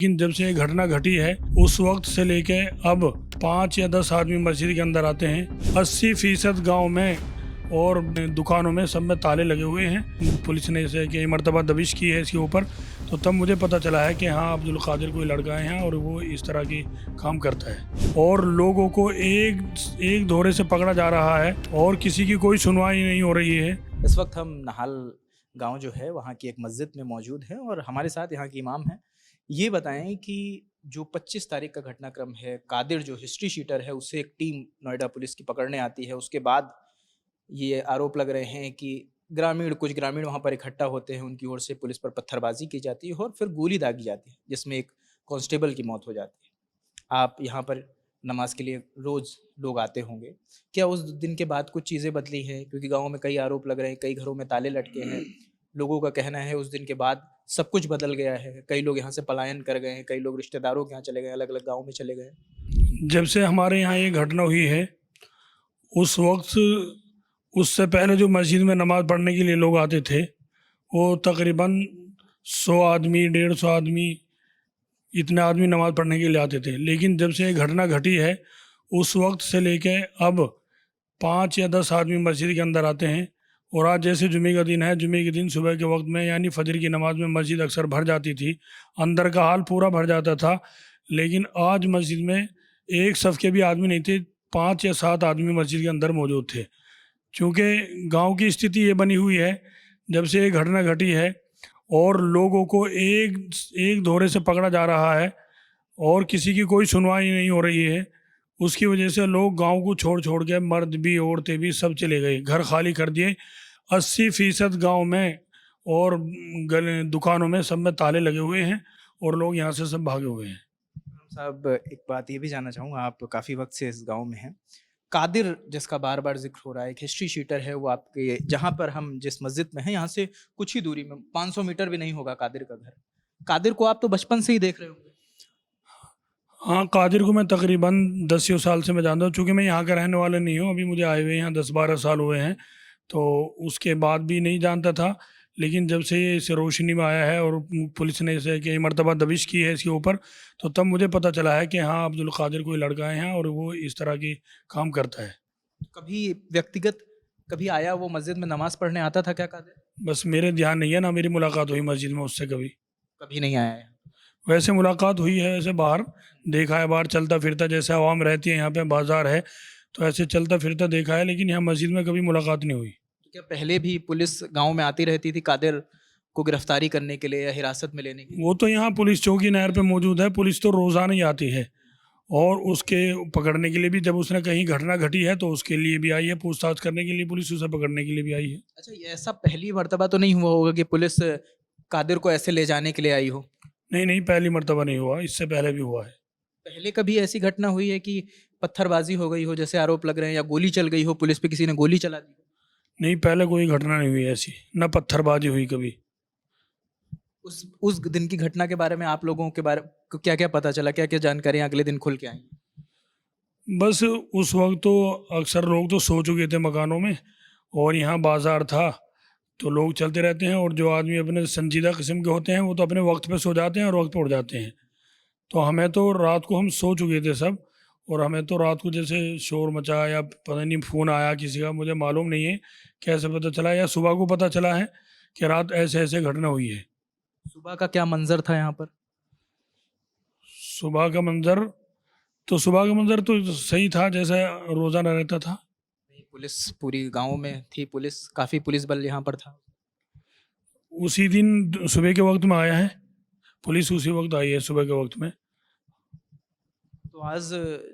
लेकिन जब से ये घटना घटी है उस वक्त से लेके अब 5 या 10 आदमी मस्जिद के अंदर आते हैं। 80% गांव में और दुकानों में सब में ताले लगे हुए हैं। पुलिस ने इसे कई मरतबा दबिश की है इसके ऊपर, तो तब मुझे पता चला है कि हाँ, अब्दुल कादिर कोई लड़का है यहाँ और वो इस तरह की काम करता है और लोगों को एक धोरे से पकड़ा जा रहा है और किसी की कोई सुनवाई नहीं हो रही है। इस वक्त हम नहाल गांव जो है वहाँ की एक मस्जिद में मौजूद हैं और हमारे साथ यहाँ के इमाम हैं। ये बताएं कि जो 25 तारीख का घटनाक्रम है, कादिर जो हिस्ट्री शीटर है उसे एक टीम नोएडा पुलिस की पकड़ने आती है। उसके बाद ये आरोप लग रहे हैं कि कुछ ग्रामीण वहाँ पर इकट्ठा होते हैं, उनकी ओर से पुलिस पर पत्थरबाजी की जाती है और फिर गोली दागी जाती है, जिसमें एक कांस्टेबल की मौत हो जाती है। आप यहाँ पर नमाज के लिए रोज़ लोग आते होंगे, क्या उस दिन के बाद कुछ चीज़ें बदली हैं? क्योंकि गाँव में कई आरोप लग रहे हैं, कई घरों में ताले लटके हैं। लोगों का कहना है उस दिन के बाद सब कुछ बदल गया है, कई लोग यहाँ से पलायन कर गए हैं, कई लोग रिश्तेदारों के यहाँ चले गए, अलग-अलग गाँव में चले गए हैं। जब से हमारे यहाँ ये घटना हुई है उस वक्त, उससे पहले जो मस्जिद में नमाज़ पढ़ने के लिए लोग आते थे वो तकरीबन 100 आदमी, 150 आदमी, इतने आदमी नमाज़ पढ़ने के लिए आते थे। लेकिन जब से ये घटना घटी है उस वक्त से लेके अब 5 या 10 आदमी मस्जिद के अंदर आते हैं। और आज जैसे जुमे का दिन है, जुमे के दिन सुबह के वक्त में यानी फजर की नमाज में मस्जिद अक्सर भर जाती थी, अंदर का हाल पूरा भर जाता था। लेकिन आज मस्जिद में एक सफ़ के भी आदमी नहीं थे, 5 या 7 आदमी मस्जिद के अंदर मौजूद थे। क्योंकि गांव की स्थिति ये बनी हुई है, जब से ये घटना घटी है और लोगों को एक धोरे से पकड़ा जा रहा है और किसी की कोई सुनवाई नहीं हो रही है, उसकी वजह से लोग गांव को छोड़ छोड़ के, मर्द भी औरतें भी सब चले गए, घर खाली कर दिए। 80% गांव में और दुकानों में सब में ताले लगे हुए हैं और लोग यहाँ से सब भागे हुए हैं। साहब, एक बात ये भी जानना चाहूँगा, आप काफ़ी वक्त से इस गांव में हैं। कादिर जिसका बार बार जिक्र हो रहा है, एक हिस्ट्री शीटर है, वो आपके जहाँ पर हम जिस मस्जिद में हैं यहाँ से कुछ ही दूरी में 500 मीटर भी नहीं होगा कादिर का घर। कादिर को आप तो बचपन से ही देख रहे होंगे। हाँ, कादिर को मैं तकरीबन 10 साल से मैं जानता हूँ। चूँकि मैं यहाँ का रहने वाला नहीं हूँ, अभी मुझे आए हुए यहाँ 10-12 साल हुए हैं, तो उसके बाद भी नहीं जानता था। लेकिन जब से ये इस रोशनी में आया है और पुलिस ने इसे कई मरतबा दबिश की है इसके ऊपर, तो तब मुझे पता चला है कि हाँ, अब्दुल कादिर कोई लड़का है यहाँ और वो इस तरह की काम करता है। कभी व्यक्तिगत कभी आया, वो मस्जिद में नमाज पढ़ने आता था क्या कादिर? बस मेरे ध्यान नहीं है, ना मेरी मुलाकात हुई मस्जिद में उससे कभी। कभी नहीं आया है। वैसे मुलाकात हुई है, वैसे बाहर देखा है, बाहर चलता फिरता, जैसे आवाम रहती है यहाँ पे, बाज़ार है, तो ऐसे चलता फिरता देखा है, लेकिन यहाँ मस्जिद में कभी मुलाकात नहीं हुई। तो क्या पहले भी पुलिस गांव में आती रहती थी कादिर को गिरफ्तारी करने के लिए या हिरासत में लेने के लिए? वो तो यहाँ पुलिस चौकी नहर पे मौजूद है, पुलिस तो रोज़ाना ही आती है और उसके पकड़ने के लिए भी, जब उसने कहीं घटना घटी है तो उसके लिए भी आई है, पूछताछ करने के लिए पुलिस उसे पकड़ने के लिए भी आई है। अच्छा, ये ऐसा पहली मर्तबा तो नहीं हुआ होगा कि पुलिस कादिर को ऐसे ले जाने के लिए आई हो? नहीं नहीं, पहली मर्तबा नहीं हुआ, इससे पहले भी हुआ है। पहले कभी ऐसी घटना हुई है कि पत्थरबाजी हो गई हो, जैसे आरोप लग रहे हैं, या गोली चल गई हो, पुलिस पे किसी ने गोली चला दी? नहीं, पहले कोई घटना नहीं हुई ऐसी, ना पत्थरबाजी हुई कभी। उस दिन की घटना के बारे में आप लोगों के बारे को क्या क्या पता चला, क्या क्या जानकारियां अगले दिन खुल के आई? बस उस वक्त तो अक्सर लोग तो सो चुके थे मकानों में और यहाँ बाज़ार था, तो लोग चलते रहते हैं और जो आदमी अपने संजीदा किस्म के होते हैं वो तो अपने वक्त पे सो जाते हैं और वक्त पे उठ जाते हैं। तो हमें तो रात को, हम सो चुके थे सब, और हमें तो रात को जैसे शोर मचा या पता नहीं फ़ोन आया किसी का, मुझे मालूम नहीं है कैसे पता चला, या सुबह को पता चला है कि रात ऐसे ऐसे घटना हुई है। सुबह का क्या मंजर था यहाँ पर? सुबह का मंज़र सुबह का मंज़र तो सही था, जैसे रोज़ाना रहता था। पुलिस पूरी गांव में थी, पुलिस काफी पुलिस बल यहाँ पर था। उसी दिन सुबह के वक्त में आया है, पुलिस उसी वक्त आई है सुबह के वक्त में। तो आज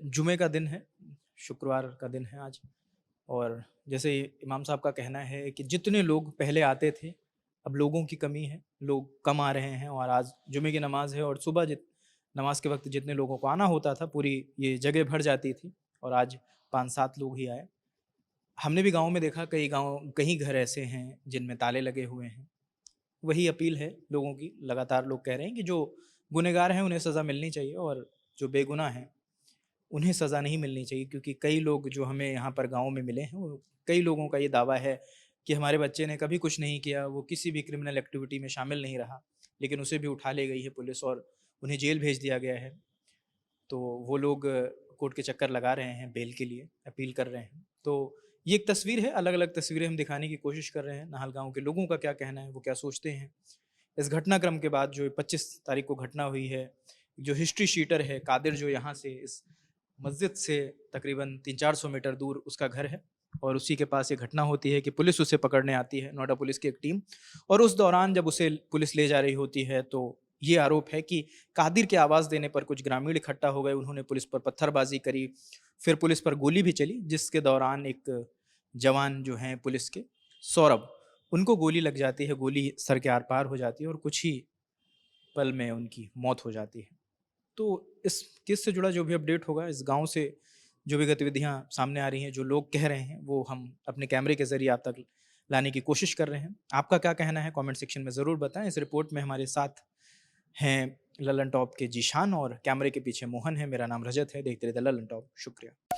जुमे का दिन है, शुक्रवार का दिन है आज, और जैसे इमाम साहब का कहना है कि जितने लोग पहले आते थे अब लोगों की कमी है, लोग कम आ रहे हैं, और आज जुमे की नमाज है और सुबह नमाज के वक्त जितने लोगों को आना होता था पूरी ये जगह भर जाती थी, और आज 5-7 लोग ही आए। हमने भी गांव में देखा, कई घर ऐसे हैं जिनमें ताले लगे हुए हैं। वही अपील है लोगों की, लगातार लोग कह रहे हैं कि जो गुनहगार हैं उन्हें सज़ा मिलनी चाहिए और जो बेगुनाह हैं उन्हें सज़ा नहीं मिलनी चाहिए, क्योंकि कई लोग जो हमें यहाँ पर गाँव में मिले हैं, वो कई लोगों का ये दावा है कि हमारे बच्चे ने कभी कुछ नहीं किया, वो किसी भी क्रिमिनल एक्टिविटी में शामिल नहीं रहा, लेकिन उसे भी उठा ले गई है पुलिस और उन्हें जेल भेज दिया गया है। तो वो लोग कोर्ट के चक्कर लगा रहे हैं बेल के लिए, अपील कर रहे हैं। तो ये एक तस्वीर है, अलग-अलग तस्वीरें हम दिखाने की कोशिश कर रहे हैं। नाहलगाँव के लोगों का क्या कहना है, वो क्या सोचते हैं। इस घटनाक्रम के बाद जो 25 तारीख को घटना हुई है, जो हिस्ट्री शीटर है कादिर, जो यहाँ से इस मस्जिद से तकरीबन 300-400 मीटर दूर उसका घर है और उसी के पास ये घटना होती है कि पुलिस उसे पकड़ने आती है, नोएडा पुलिस की एक टीम। और उस दौरान जब उसे पुलिस ले जा रही होती है तो ये आरोप है कि कादिर के आवाज़ देने पर कुछ ग्रामीण इकट्ठा हो गए, उन्होंने पुलिस पर पत्थरबाजी करी, फिर पुलिस पर गोली भी चली, जिसके दौरान एक जवान जो हैं पुलिस के, सौरभ, उनको गोली लग जाती है, गोली सर के आर-पार हो जाती है और कुछ ही पल में उनकी मौत हो जाती है। तो इस केस से जुड़ा जो भी अपडेट होगा, इस गाँव से जो भी गतिविधियाँ सामने आ रही हैं, जो लोग कह रहे हैं, वो हम अपने कैमरे के ज़रिए आप तक लाने की कोशिश कर रहे हैं। आपका क्या कहना है कमेंट सेक्शन में ज़रूर बताएँ। इस रिपोर्ट में हमारे साथ हैं लल्लन टॉप के जीशान और कैमरे के पीछे मोहन है। मेरा नाम रजत है। देखते रहिए द लल्लन टॉप। शुक्रिया।